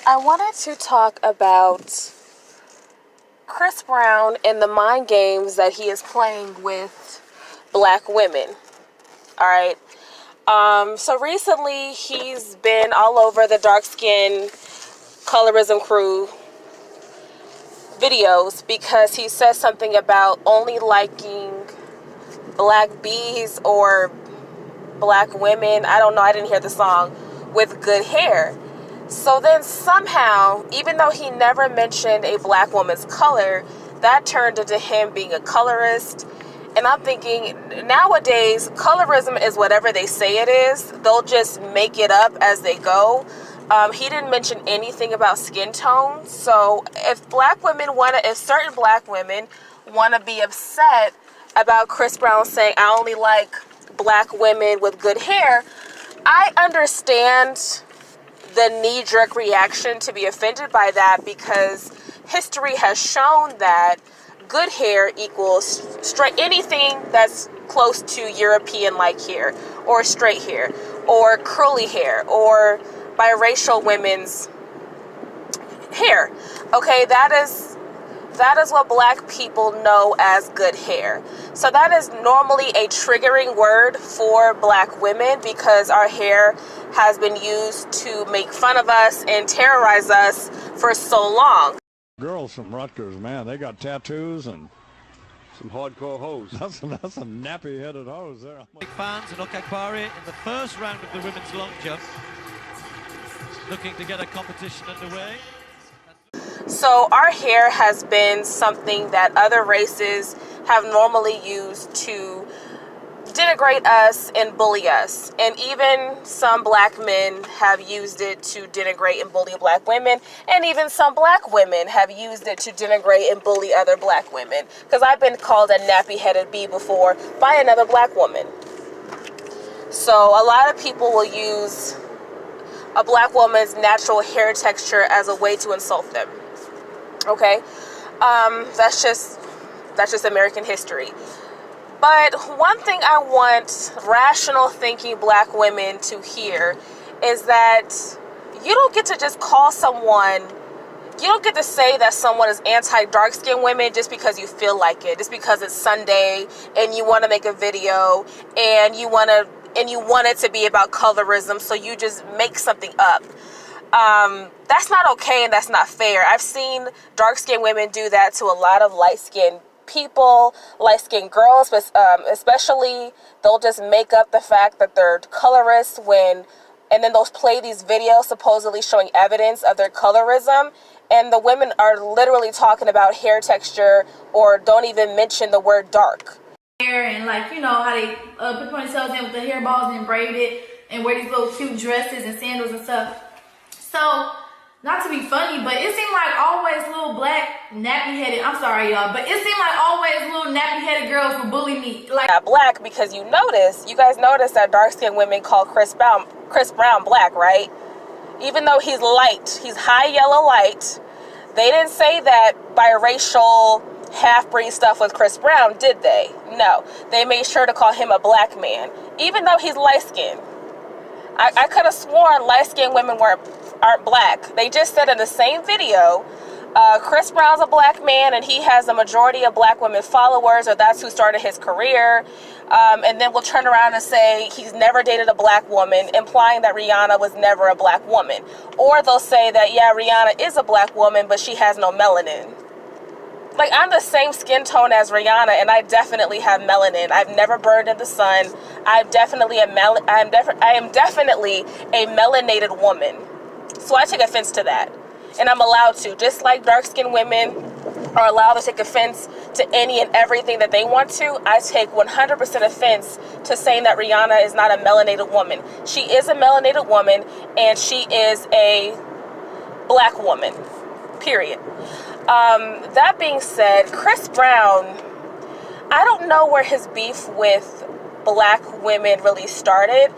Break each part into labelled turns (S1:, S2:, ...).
S1: I wanted to talk about Chris Brown and the mind games that he is playing with black women. All right. So recently he's been all over the dark skin colorism crew videos because he says something about only liking black bees or black women. I don't know. I didn't hear the song with good hair. So then somehow, even though he never mentioned a black woman's color, that turned into him being a colorist. And I'm thinking, nowadays, colorism is whatever they say it is. They'll just make it up as they go. He didn't mention anything about skin tone. So if certain black women want to be upset about Chris Brown saying, I only like black women with good hair, I understand the knee-jerk reaction to be offended by that, because history has shown that good hair equals straight, anything that's close to European-like hair, or straight hair, or curly hair, or biracial women's hair. Okay, that is what black people know as good hair. So that is normally a triggering word for black women, because our hair has been used to make fun of us and terrorize us for so long.
S2: Girls from Rutgers, man, they got tattoos and
S3: some hardcore hoes.
S2: That's some nappy-headed hoes there.
S4: Big fans and Okakbari in the first round of the women's long jump, looking to get a competition underway.
S1: So our hair has been something that other races have normally used to denigrate us and bully us. And even some black men have used it to denigrate and bully black women. And even some black women have used it to denigrate and bully other black women. Because I've been called a nappy-headed bee before by another black woman. So a lot of people will use a black woman's natural hair texture as a way to insult them. Okay, that's just American history. But one thing I want rational thinking black women to hear is that you don't get to just call someone, you don't get to say that someone is anti-dark skinned women just because you feel like it, just because it's Sunday and you want to make a video and you want it to be about colorism, so you just make something up. That's not okay and that's not fair. I've seen dark-skinned women do that to a lot of light-skinned people, light-skinned girls, but especially they'll just make up the fact that they're colorists and then they'll play these videos supposedly showing evidence of their colorism, and the women are literally talking about hair texture or don't even mention the word dark.
S5: Hair and like, you know how they put ponytails in with the hair balls and braid it and wear these little cute dresses and sandals and stuff. So, not to be funny, but it seemed like always little black nappy-headed, I'm sorry y'all, but it seemed like always little nappy-headed girls would bully me. Like
S1: black, because you guys notice that dark-skinned women call Chris Brown black, right? Even though he's light, he's high yellow light. They didn't say that biracial half-breed stuff with Chris Brown, did they? No. They made sure to call him a black man, even though he's light-skinned. I could have sworn light-skinned women aren't black. They just said in the same video, Chris Brown's a black man and he has a majority of black women followers, or that's who started his career. And then we'll turn around and say he's never dated a black woman, implying that Rihanna was never a black woman. Or they'll say that, yeah, Rihanna is a black woman, but she has no melanin. Like, I'm the same skin tone as Rihanna, and I definitely have melanin. I've never burned in the sun. I am definitely a melanated woman. So I take offense to that. And I'm allowed to. Just like dark-skinned women are allowed to take offense to any and everything that they want to, I take 100% offense to saying that Rihanna is not a melanated woman. She is a melanated woman, and she is a black woman. Period. That being said, Chris Brown, I don't know where his beef with black women really started.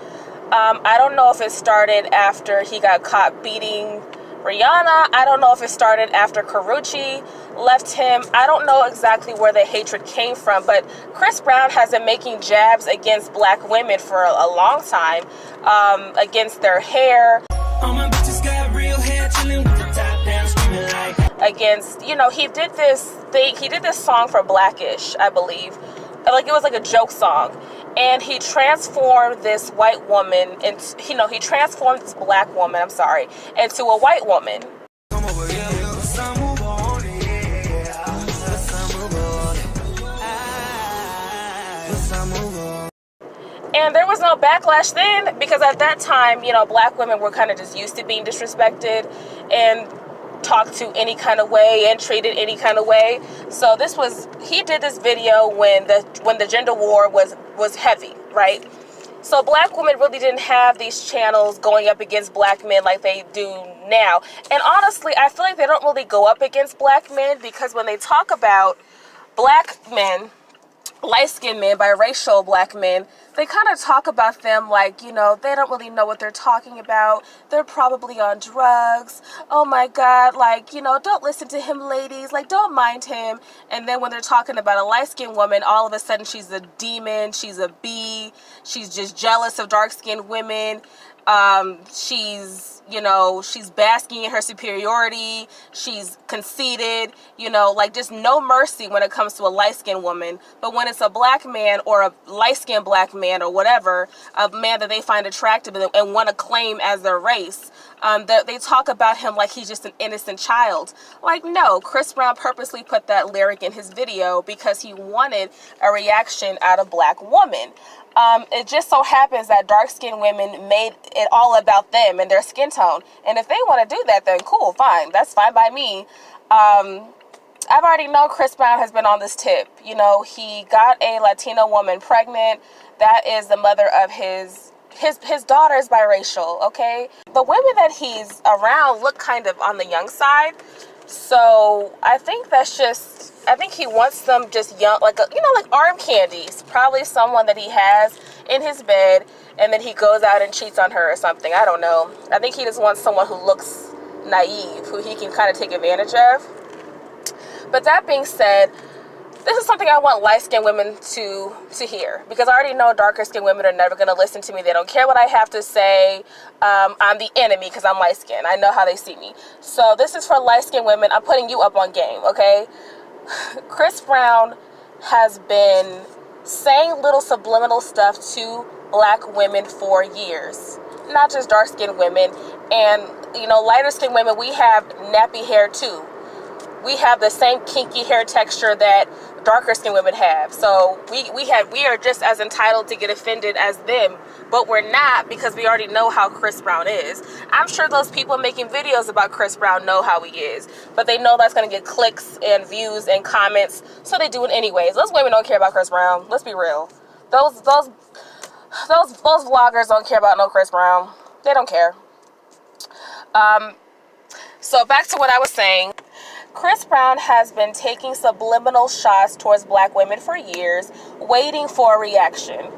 S1: I don't know if it started after he got caught beating Rihanna. I don't know if it started after Karrueche left him. I don't know exactly where the hatred came from, but Chris Brown has been making jabs against black women for a long time, against their hair.
S6: All my bitches got real hair, chilling with the
S1: against, you know, he did this song for Blackish, I believe. Like, it was like a joke song. And he transformed this white woman into, you know, he transformed this black woman, I'm sorry, into a white woman. And there was no backlash then, because at that time, you know, black women were kind of just used to being disrespected and talked to any kind of way and treated any kind of way. So he did this video when the gender war was heavy, right? So black women really didn't have these channels going up against black men like they do now. And honestly, I feel like they don't really go up against black men, because when they talk about black men, light-skinned men, biracial black men, they kind of talk about them like, you know, they don't really know what they're talking about. They're probably on drugs. Oh my God, like, you know, don't listen to him, ladies. Like, don't mind him. And then when they're talking about a light-skinned woman, all of a sudden she's a demon, she's a bee, she's just jealous of dark-skinned women. She's, you know, she's basking in her superiority. She's conceited, you know, like just no mercy when it comes to a light-skinned woman. But when it's a black man or a light-skinned black man or whatever, a man that they find attractive and want to claim as their race, they talk about him like he's just an innocent child. Like, no, Chris Brown purposely put that lyric in his video because he wanted a reaction out of black woman. It just so happens that dark-skinned women made it all about them and their skin tone. And if they want to do that, then cool, fine. That's fine by me. I've already known Chris Brown has been on this tip. You know, he got a Latino woman pregnant. That is the mother of his daughter is biracial, okay? The women that he's around look kind of on the young side. So I think he wants them just young, like, like arm candies. Probably someone that he has in his bed, and then he goes out and cheats on her or something. I don't know. I think he just wants someone who looks naive, who he can kind of take advantage of. But that being said, this is something I want light-skinned women to hear, because I already know darker-skinned women are never going to listen to me. They don't care what I have to say. I'm the enemy because I'm light-skinned. I know how they see me. So this is for light-skinned women. I'm putting you up on game, okay? Chris Brown has been saying little subliminal stuff to black women for years, not just dark-skinned women. And, you know, lighter-skinned women, we have nappy hair too. We have the same kinky hair texture that darker skinned women have. So we are just as entitled to get offended as them, but we're not, because we already know how Chris Brown is. I'm sure those people making videos about Chris Brown know how he is, but they know that's going to get clicks and views and comments, so they do it anyways. Those women don't care about Chris Brown. Let's be real. Those vloggers don't care about no Chris Brown. They don't care. So back to what I was saying. Chris Brown has been taking subliminal shots towards black women for years, waiting for a reaction.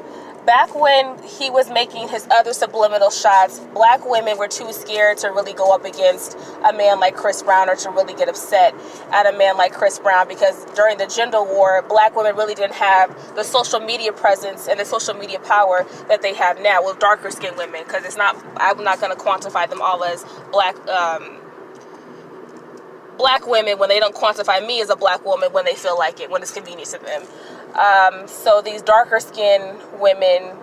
S1: Back when he was making his other subliminal shots, black women were too scared to really go up against a man like Chris Brown, or to really get upset at a man like Chris Brown, because during the gender war, black women really didn't have the social media presence and the social media power that they have now with darker skinned women, because I'm not going to quantify them all as black women when they don't quantify me as a black woman when they feel like it, when it's convenient to them. So these darker skinned women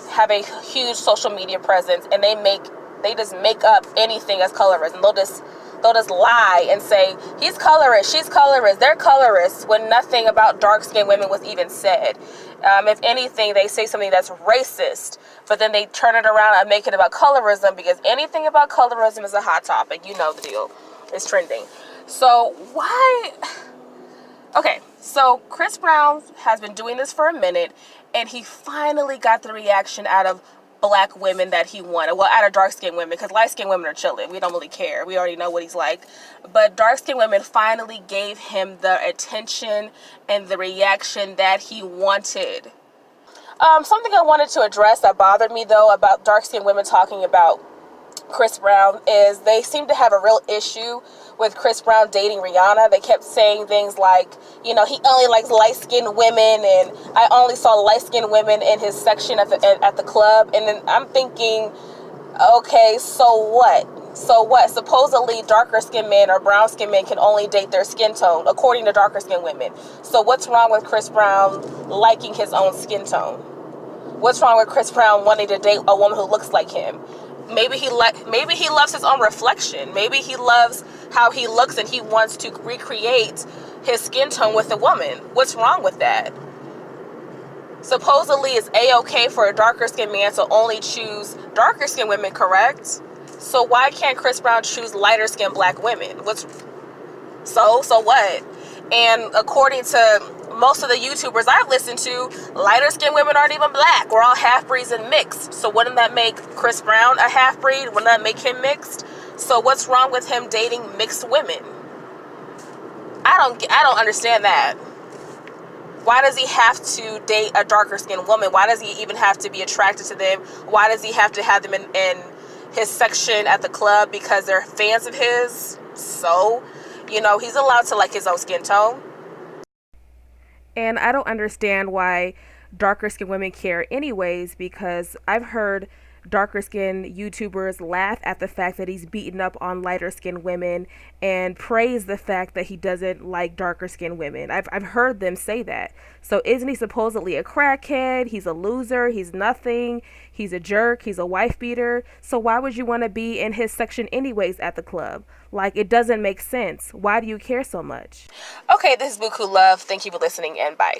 S1: have a huge social media presence, and they just make up anything as colorist, and they'll just lie and say he's colorist, she's colorist, they're colorists, when nothing about dark skinned women was even said. If anything, they say something that's racist, but then they turn it around and make it about colorism, because anything about colorism is a hot topic. You know the deal. It's trending. So why? Okay, so Chris Brown has been doing this for a minute, and he finally got the reaction out of black women that he wanted. Well, out of dark-skinned women, because light-skinned women are chilling. We don't really care. We already know what he's like. But dark-skinned women finally gave him the attention and the reaction that he wanted. Something I wanted to address that bothered me, though, about dark-skinned women talking about Chris Brown is they seem to have a real issue with Chris Brown dating Rihanna. They kept saying things like, he only likes light-skinned women, and I only saw light-skinned women in his section at the club. And then I'm thinking, okay, so what? So what? Supposedly darker skinned men or brown skinned men can only date their skin tone, according to darker skinned women. So what's wrong with Chris Brown liking his own skin tone? What's wrong with Chris Brown wanting to date a woman who looks like him? Maybe he loves his own reflection. Maybe he loves how he looks and he wants to recreate his skin tone with a woman. What's wrong with that? Supposedly it's a-okay for a darker skinned man to only choose darker skinned women, correct? So why can't Chris Brown choose lighter skinned black women? So what? And according to most of the YouTubers I've listened to, lighter skinned women aren't even black. We're all half-breeds and mixed. So wouldn't that make Chris Brown a half-breed? Wouldn't that make him mixed? So what's wrong with him dating mixed women? I don't understand that. Why does he have to date a darker skinned woman? Why does he even have to be attracted to them? Why does he have to have them in his section at the club because they're fans of his? So, he's allowed to like his own skin tone. And I don't understand why darker skinned women care anyways, because I've heard darker skinned YouTubers laugh at the fact that he's beaten up on lighter skinned women and praise the fact that he doesn't like darker skinned women. I've heard them say that. So isn't he supposedly a crackhead? He's a loser. He's nothing. He's a jerk. He's a wife beater. So why would you want to be in his section anyways at the club? Like, it doesn't make sense. Why do you care so much? Okay, this is Buku Love. Thank you for listening, and bye.